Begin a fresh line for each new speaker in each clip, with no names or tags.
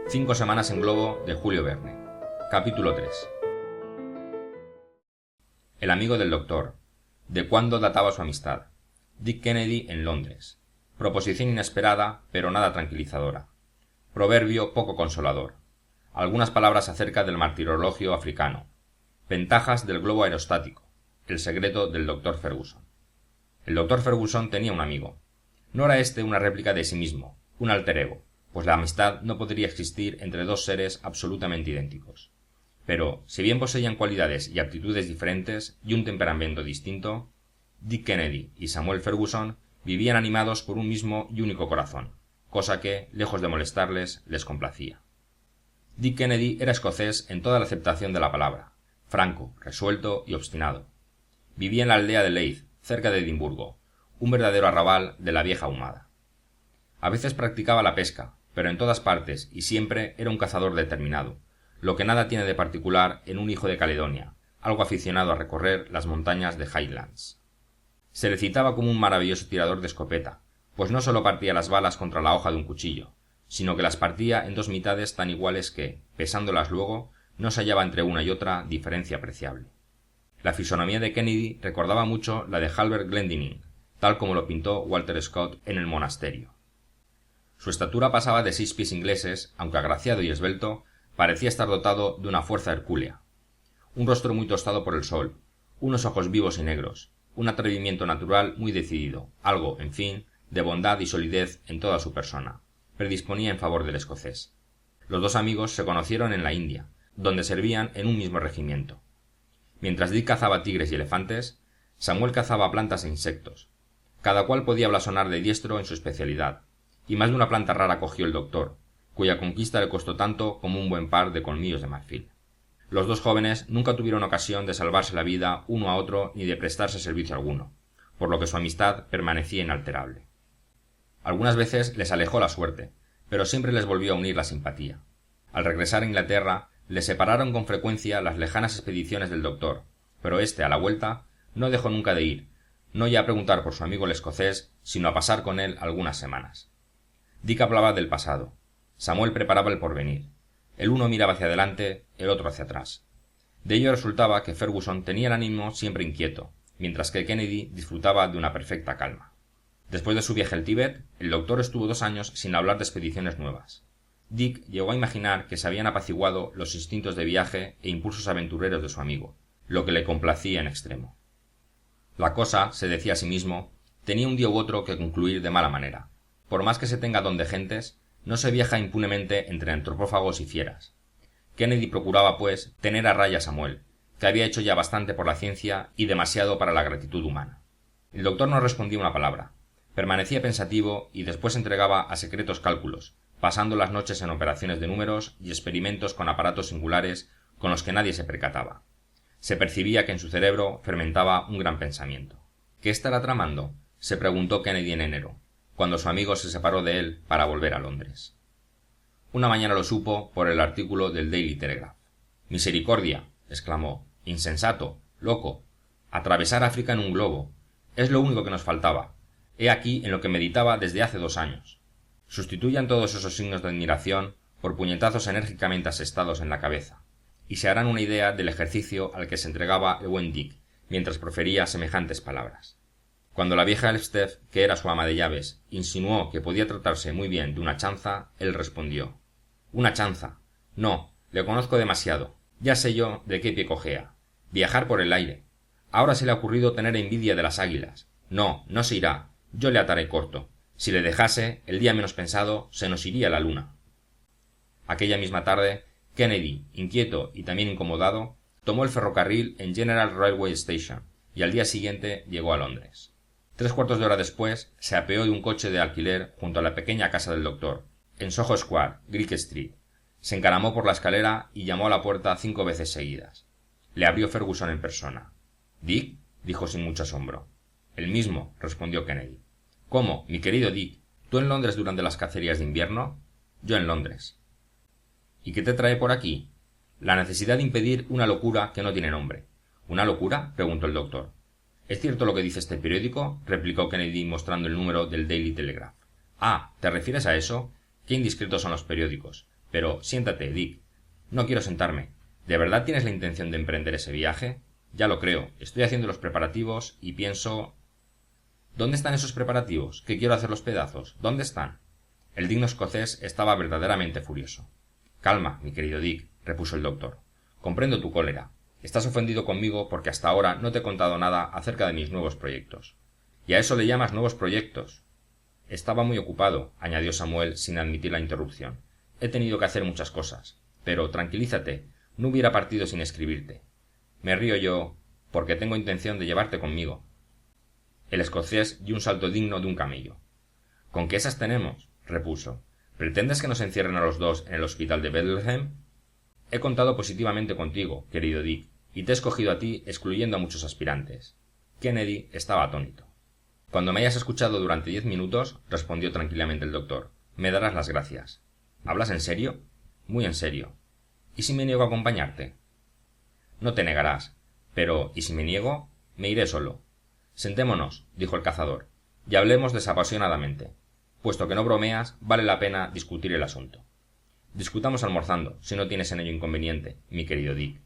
5 semanas en globo de Julio Verne. Capítulo 3. El amigo del doctor. ¿De cuándo databa su amistad? Dick Kennedy en Londres. Proposición inesperada, pero nada tranquilizadora. Proverbio poco consolador. Algunas palabras acerca del martirologio africano. Ventajas del globo aerostático. El secreto del doctor Ferguson. El doctor Ferguson tenía un amigo. No era éste una réplica de sí mismo, un alter ego, pues la amistad no podría existir entre dos seres absolutamente idénticos. Pero, si bien poseían cualidades y aptitudes diferentes y un temperamento distinto, Dick Kennedy y Samuel Ferguson vivían animados por un mismo y único corazón, cosa que, lejos de molestarles, les complacía. Dick Kennedy era escocés en toda la aceptación de la palabra, franco, resuelto y obstinado. Vivía en la aldea de Leith, cerca de Edimburgo, un verdadero arrabal de la vieja ahumada. A veces practicaba la pesca, pero en todas partes y siempre era un cazador determinado, lo que nada tiene de particular en un hijo de Caledonia, algo aficionado a recorrer las montañas de Highlands. Se le citaba como un maravilloso tirador de escopeta, pues no sólo partía las balas contra la hoja de un cuchillo, sino que las partía en dos mitades tan iguales que, pesándolas luego, no se hallaba entre una y otra diferencia apreciable. La fisonomía de Kennedy recordaba mucho la de Halbert Glendinning, tal como lo pintó Walter Scott en El monasterio. Su estatura pasaba de 6 pies ingleses, aunque agraciado y esbelto, parecía estar dotado de una fuerza hercúlea. Un rostro muy tostado por el sol, unos ojos vivos y negros, un atrevimiento natural muy decidido, algo, en fin, de bondad y solidez en toda su persona, predisponía en favor del escocés. Los dos amigos se conocieron en la India, donde servían en un mismo regimiento. Mientras Dick cazaba tigres y elefantes, Samuel cazaba plantas e insectos. Cada cual podía blasonar de diestro en su especialidad, y más de una planta rara cogió el doctor, cuya conquista le costó tanto como un buen par de colmillos de marfil. Los dos jóvenes nunca tuvieron ocasión de salvarse la vida uno a otro ni de prestarse servicio alguno, por lo que su amistad permanecía inalterable. Algunas veces les alejó la suerte, pero siempre les volvió a unir la simpatía. Al regresar a Inglaterra, les separaron con frecuencia las lejanas expediciones del doctor, pero éste, a la vuelta, no dejó nunca de ir, no ya a preguntar por su amigo el escocés, sino a pasar con él algunas semanas. Dick hablaba del pasado. Samuel preparaba el porvenir. El uno miraba hacia adelante, el otro hacia atrás. De ello resultaba que Ferguson tenía el ánimo siempre inquieto, mientras que Kennedy disfrutaba de una perfecta calma. Después de su viaje al Tíbet, el doctor estuvo 2 años sin hablar de expediciones nuevas. Dick llegó a imaginar que se habían apaciguado los instintos de viaje e impulsos aventureros de su amigo, lo que le complacía en extremo. La cosa, se decía a sí mismo, tenía un día u otro que concluir de mala manera. Por más que se tenga don de gentes, no se viaja impunemente entre antropófagos y fieras. Kennedy procuraba, pues, tener a raya a Samuel, que había hecho ya bastante por la ciencia y demasiado para la gratitud humana. El doctor no respondía una palabra. Permanecía pensativo y después se entregaba a secretos cálculos, pasando las noches en operaciones de números y experimentos con aparatos singulares con los que nadie se percataba. Se percibía que en su cerebro fermentaba un gran pensamiento. ¿Qué estará tramando?, se preguntó Kennedy en enero, cuando su amigo se separó de él para volver a Londres. Una mañana lo supo por el artículo del Daily Telegraph. «Misericordia», exclamó, «insensato, loco, atravesar África en un globo. Es lo único que nos faltaba. He aquí en lo que meditaba desde hace 2 años. Sustituyan todos esos signos de admiración por puñetazos enérgicamente asestados en la cabeza, y se harán una idea del ejercicio al que se entregaba el buen Dick mientras profería semejantes palabras. Cuando la vieja Elfsteth, que era su ama de llaves, insinuó que podía tratarse muy bien de una chanza, él respondió: «¿Una chanza? No, le conozco demasiado. Ya sé yo de qué pie cojea. Viajar por el aire. Ahora se le ha ocurrido tener envidia de las águilas. No, no se irá. Yo le ataré corto. Si le dejase, el día menos pensado, se nos iría la luna». Aquella misma tarde, Kennedy, inquieto y también incomodado, tomó el ferrocarril en General Railway Station y al día siguiente llegó a Londres. 3/4 de hora después se apeó de un coche de alquiler junto a la pequeña casa del doctor, en Soho Square, Greek Street. Se encaramó por la escalera y llamó a la puerta 5 veces seguidas. Le abrió Ferguson en persona. «¿Dick?», dijo sin mucho asombro. «El mismo», respondió Kennedy. «¿Cómo, mi querido Dick? ¿Tú en Londres durante las cacerías de invierno?» «Yo en Londres». «¿Y qué te trae por aquí?» «La necesidad de impedir una locura que no tiene nombre». «¿Una locura?», preguntó el doctor. «¿Es cierto lo que dice este periódico?», replicó Kennedy mostrando el número del Daily Telegraph. «Ah, ¿te refieres a eso? Qué indiscretos son los periódicos. Pero siéntate, Dick. No quiero sentarme. ¿De verdad tienes la intención de emprender ese viaje? Ya lo creo. Estoy haciendo los preparativos y pienso... ¿Dónde están esos preparativos? Que quiero hacer los pedazos. ¿Dónde están? El digno escocés estaba verdaderamente furioso. Calma, mi querido Dick, repuso el doctor. Comprendo tu cólera. Estás ofendido conmigo porque hasta ahora no te he contado nada acerca de mis nuevos proyectos. ¿Y a eso le llamas nuevos proyectos? Estaba muy ocupado, añadió Samuel sin admitir la interrupción. He tenido que hacer muchas cosas. Pero tranquilízate, no hubiera partido sin escribirte. Me río yo porque tengo intención de llevarte conmigo. El escocés dio un salto digno de un camello. ¿Con qué esas tenemos? Repuso. ¿Pretendes que nos encierren a los dos en el hospital de Bethlehem? He contado positivamente contigo, querido Dick, y te he escogido a ti excluyendo a muchos aspirantes. Kennedy estaba atónito. Cuando me hayas escuchado durante 10 minutos, respondió tranquilamente el doctor, me darás las gracias. ¿Hablas en serio? Muy en serio. ¿Y si me niego a acompañarte? No te negarás. Pero, ¿y si me niego? Me iré solo. Sentémonos, dijo el cazador, y hablemos desapasionadamente. Puesto que no bromeas, vale la pena discutir el asunto. Discutamos almorzando, si no tienes en ello inconveniente, mi querido Dick.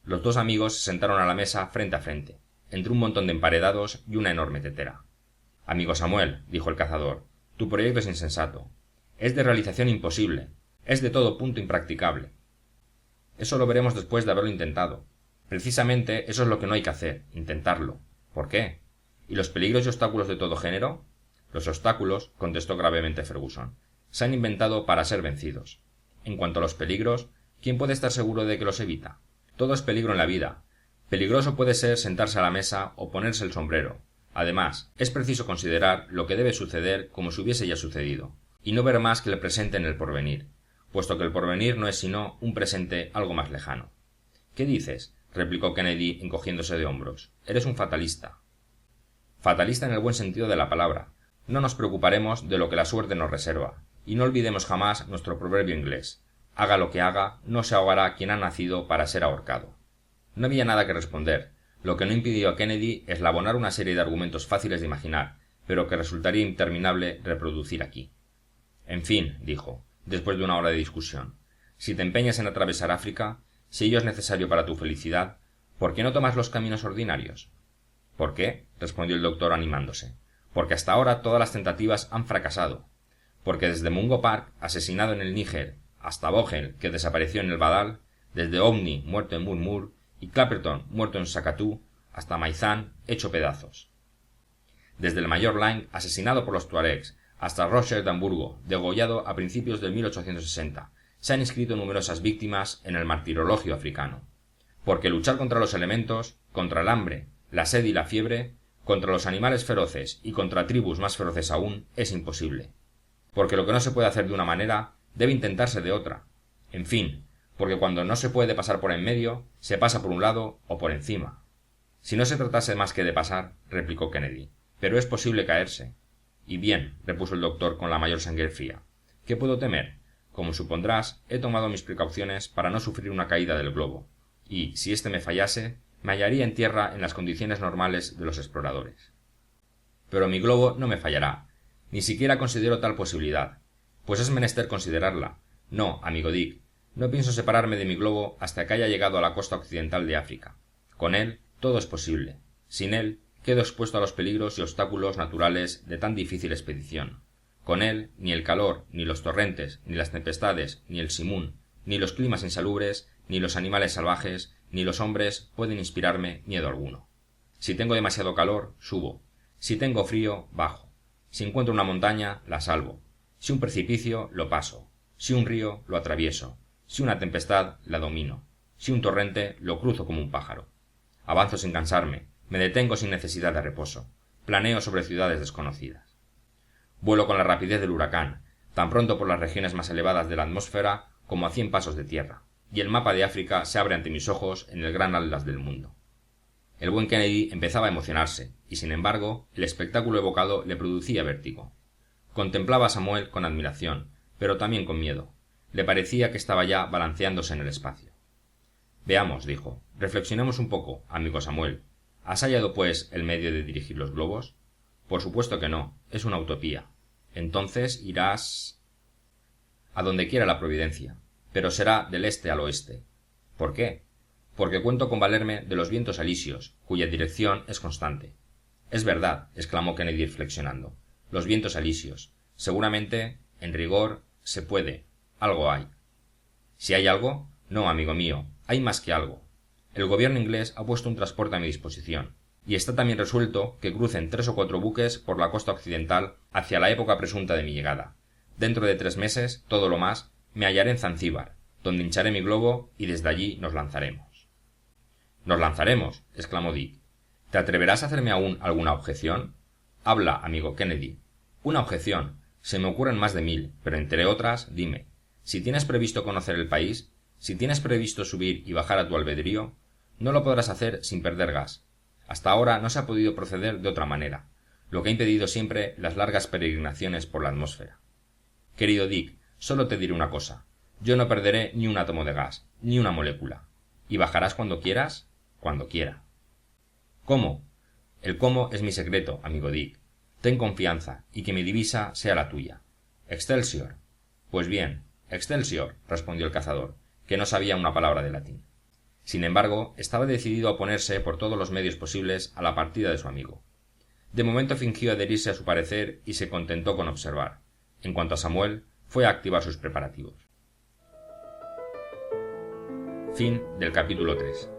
Los dos amigos se sentaron a la mesa frente a frente, entre un montón de emparedados y una enorme tetera. Amigo Samuel, dijo el cazador, tu proyecto es insensato. Es de realización imposible. Es de todo punto impracticable. Eso lo veremos después de haberlo intentado. Precisamente eso es lo que no hay que hacer, intentarlo. ¿Por qué? ¿Y los peligros y obstáculos de todo género? Los obstáculos, contestó gravemente Ferguson, se han inventado para ser vencidos. En cuanto a los peligros, ¿quién puede estar seguro de que los evita? Todo es peligro en la vida. Peligroso puede ser sentarse a la mesa o ponerse el sombrero. Además, es preciso considerar lo que debe suceder como si hubiese ya sucedido, y no ver más que el presente en el porvenir, puesto que el porvenir no es sino un presente algo más lejano. ¿Qué dices? Replicó Kennedy encogiéndose de hombros. Eres un fatalista. Fatalista en el buen sentido de la palabra. No nos preocuparemos de lo que la suerte nos reserva, y no olvidemos jamás nuestro proverbio inglés. Haga lo que haga, no se ahogará quien ha nacido para ser ahorcado. No había nada que responder. Lo que no impidió a Kennedy eslabonar una serie de argumentos fáciles de imaginar, pero que resultaría interminable reproducir aquí. En fin, dijo, después de una hora de discusión, si te empeñas en atravesar África, si ello es necesario para tu felicidad, ¿por qué no tomas los caminos ordinarios? ¿Por qué? Respondió el doctor animándose. Porque hasta ahora todas las tentativas han fracasado. Porque desde Mungo Park, asesinado en el Níger, hasta Vogel, que desapareció en el Badal, desde Omni, muerto en Murmur, y Clapperton, muerto en Sacatú, hasta Maizán, hecho pedazos. Desde el mayor Lang, asesinado por los tuaregs, hasta Roger de Hamburgo, degollado a principios de 1860, se han inscrito numerosas víctimas en el martirologio africano. Porque luchar contra los elementos, contra el hambre, la sed y la fiebre, contra los animales feroces y contra tribus más feroces aún, es imposible. Porque lo que no se puede hacer de una manera, debe intentarse de otra. En fin, porque cuando no se puede pasar por en medio, se pasa por un lado o por encima. Si no se tratase más que de pasar, replicó Kennedy, pero es posible caerse. Y bien, repuso el doctor con la mayor sangre fría, ¿qué puedo temer? Como supondrás, he tomado mis precauciones para no sufrir una caída del globo, y, si éste me fallase, me hallaría en tierra en las condiciones normales de los exploradores. Pero mi globo no me fallará. Ni siquiera considero tal posibilidad. Pues es menester considerarla. No, amigo Dick, no pienso separarme de mi globo hasta que haya llegado a la costa occidental de África. Con él todo es posible. Sin él quedo expuesto a los peligros y obstáculos naturales de tan difícil expedición. Con él ni el calor, ni los torrentes, ni las tempestades, ni el simún, ni los climas insalubres, ni los animales salvajes, ni los hombres pueden inspirarme miedo alguno. Si tengo demasiado calor, subo. Si tengo frío, bajo. Si encuentro una montaña, la salvo. Si un precipicio, lo paso. Si un río, lo atravieso. Si una tempestad, la domino. Si un torrente, lo cruzo como un pájaro. Avanzo sin cansarme. Me detengo sin necesidad de reposo. Planeo sobre ciudades desconocidas. Vuelo con la rapidez del huracán, tan pronto por las regiones más elevadas de la atmósfera como a 100 pasos de tierra, y el mapa de África se abre ante mis ojos en el gran atlas del mundo. El buen Kennedy empezaba a emocionarse, y sin embargo, el espectáculo evocado le producía vértigo. Contemplaba a Samuel con admiración, pero también con miedo. Le parecía que estaba ya balanceándose en el espacio. Veamos, dijo, reflexionemos un poco, amigo Samuel. ¿Has hallado, pues, el medio de dirigir los globos? Por supuesto que no, es una utopía. Entonces irás... a donde quiera la providencia, pero será del este al oeste. ¿Por qué? Porque cuento con valerme de los vientos alisios, cuya dirección es constante. Es verdad, exclamó Kennedy reflexionando. Los vientos alisios. Seguramente, en rigor, se puede. Algo hay. ¿Si hay algo? No, amigo mío, hay más que algo. El gobierno inglés ha puesto un transporte a mi disposición, y está también resuelto que crucen 3 o 4 buques por la costa occidental hacia la época presunta de mi llegada. Dentro de 3 meses, todo lo más, me hallaré en Zanzíbar, donde hincharé mi globo y desde allí nos lanzaremos. —¿Nos lanzaremos? —exclamó Dick. ¿Te atreverás a hacerme aún alguna objeción? Habla, amigo Kennedy. Una objeción. Se me ocurren más de 1000, pero entre otras, dime, si tienes previsto conocer el país, si tienes previsto subir y bajar a tu albedrío, no lo podrás hacer sin perder gas. Hasta ahora no se ha podido proceder de otra manera, lo que ha impedido siempre las largas peregrinaciones por la atmósfera. Querido Dick, solo te diré una cosa. Yo no perderé ni un átomo de gas, ni una molécula. ¿Y bajarás cuando quieras? Cuando quiera. ¿Cómo? El cómo es mi secreto, amigo Dick. Ten confianza y que mi divisa sea la tuya. Excelsior. Pues bien, Excelsior, respondió el cazador, que no sabía una palabra de latín. Sin embargo, estaba decidido a oponerse por todos los medios posibles a la partida de su amigo. De momento fingió adherirse a su parecer y se contentó con observar. En cuanto a Samuel, fue a activar sus preparativos. Fin del capítulo 3.